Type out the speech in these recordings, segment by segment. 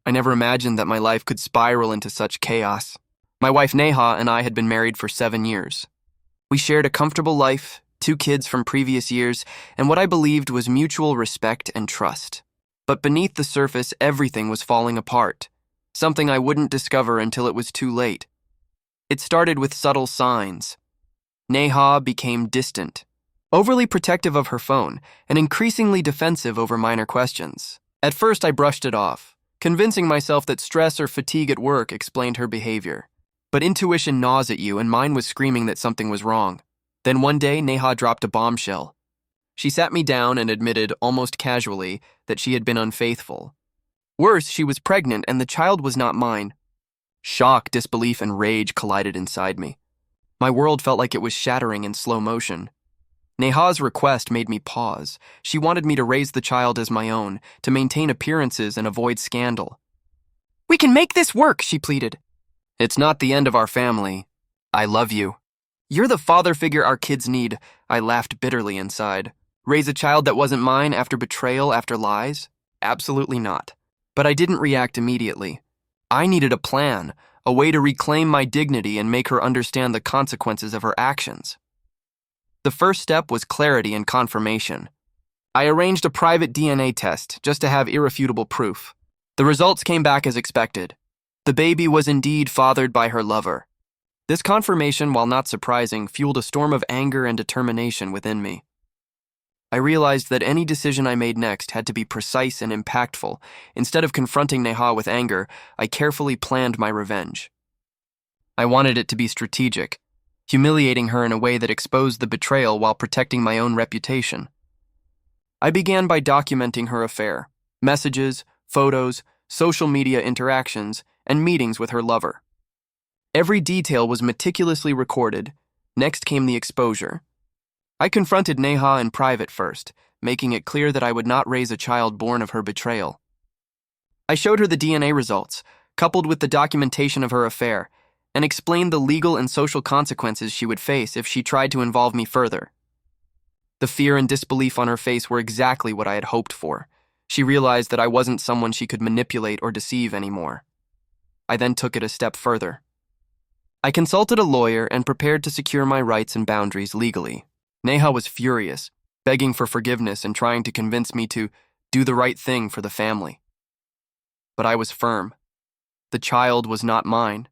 I never imagined that my life could spiral into such chaos. My wife Neha and I had been married for 7 years. We shared a comfortable life, 2 kids from previous years, and what I believed was mutual respect and trust. But beneath the surface, everything was falling apart, something I wouldn't discover until it was too late. It started with subtle signs. Neha became distant, overly protective of her phone, and increasingly defensive over minor questions. At first, I brushed it off, convincing myself that stress or fatigue at work explained her behavior. But intuition gnaws at you, and mine was screaming that something was wrong. Then one day, Neha dropped a bombshell. She sat me down and admitted, almost casually, that she had been unfaithful. Worse, she was pregnant and the child was not mine. Shock, disbelief, and rage collided inside me. My world felt like it was shattering in slow motion. Neha's request made me pause. She wanted me to raise the child as my own, to maintain appearances and avoid scandal. "We can make this work," she pleaded. "It's not the end of our family. I love you." "You're the father figure our kids need," I laughed bitterly inside. Raise a child that wasn't mine after betrayal, after lies? Absolutely not. But I didn't react immediately. I needed a plan, a way to reclaim my dignity and make her understand the consequences of her actions. The first step was clarity and confirmation. I arranged a private DNA test just to have irrefutable proof. The results came back as expected. The baby was indeed fathered by her lover. This confirmation, while not surprising, fueled a storm of anger and determination within me. I realized that any decision I made next had to be precise and impactful. Instead of confronting Neha with anger, I carefully planned my revenge. I wanted it to be strategic, humiliating her in a way that exposed the betrayal while protecting my own reputation. I began by documenting her affair: messages, photos, social media interactions, and meetings with her lover. Every detail was meticulously recorded. Next came the exposure. I confronted Neha in private first, making it clear that I would not raise a child born of her betrayal. I showed her the DNA results, coupled with the documentation of her affair, and explained the legal and social consequences she would face if she tried to involve me further. The fear and disbelief on her face were exactly what I had hoped for. She realized that I wasn't someone she could manipulate or deceive anymore. I then took it a step further. I consulted a lawyer and prepared to secure my rights and boundaries legally. Neha was furious, begging for forgiveness and trying to convince me to do the right thing for the family. But I was firm. The child was not mine,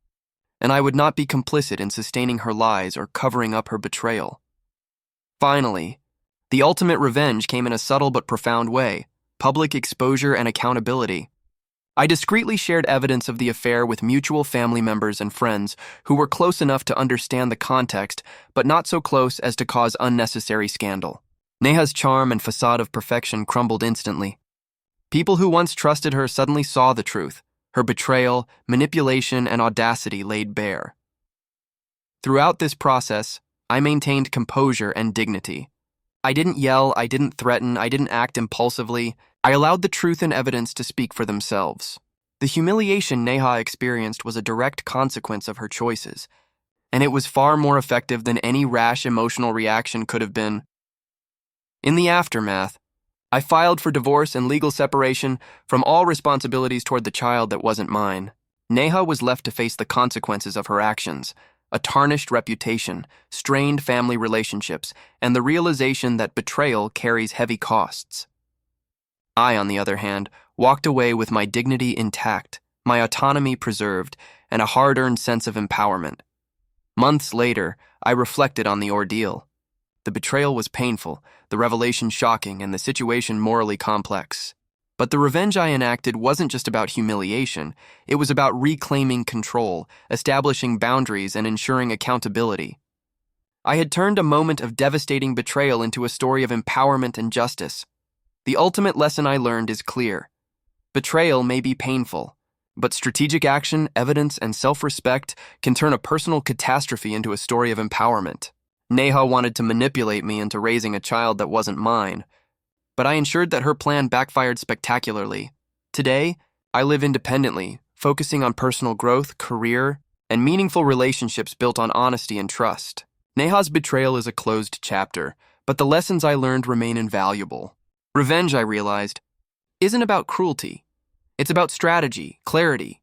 and I would not be complicit in sustaining her lies or covering up her betrayal. Finally, the ultimate revenge came in a subtle but profound way: public exposure and accountability. I discreetly shared evidence of the affair with mutual family members and friends who were close enough to understand the context, but not so close as to cause unnecessary scandal. Neha's charm and facade of perfection crumbled instantly. People who once trusted her suddenly saw the truth: her betrayal, manipulation, and audacity laid bare. Throughout this process, I maintained composure and dignity. I didn't yell, I didn't threaten, I didn't act impulsively. I allowed the truth and evidence to speak for themselves. The humiliation Neha experienced was a direct consequence of her choices, and it was far more effective than any rash emotional reaction could have been. In the aftermath, I filed for divorce and legal separation from all responsibilities toward the child that wasn't mine. Neha was left to face the consequences of her actions: a tarnished reputation, strained family relationships, and the realization that betrayal carries heavy costs. I, on the other hand, walked away with my dignity intact, my autonomy preserved, and a hard-earned sense of empowerment. Months later, I reflected on the ordeal. The betrayal was painful, the revelation shocking, and the situation morally complex. But the revenge I enacted wasn't just about humiliation. It was about reclaiming control, establishing boundaries, and ensuring accountability. I had turned a moment of devastating betrayal into a story of empowerment and justice. The ultimate lesson I learned is clear. Betrayal may be painful, but strategic action, evidence, and self-respect can turn a personal catastrophe into a story of empowerment. Neha wanted to manipulate me into raising a child that wasn't mine, but I ensured that her plan backfired spectacularly. Today, I live independently, focusing on personal growth, career, and meaningful relationships built on honesty and trust. Neha's betrayal is a closed chapter, but the lessons I learned remain invaluable. Revenge, I realized, isn't about cruelty. It's about strategy, clarity,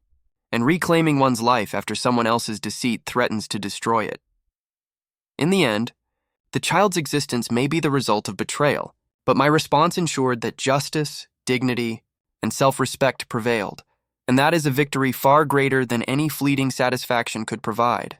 and reclaiming one's life after someone else's deceit threatens to destroy it. In the end, the child's existence may be the result of betrayal, but my response ensured that justice, dignity, and self-respect prevailed, and that is a victory far greater than any fleeting satisfaction could provide.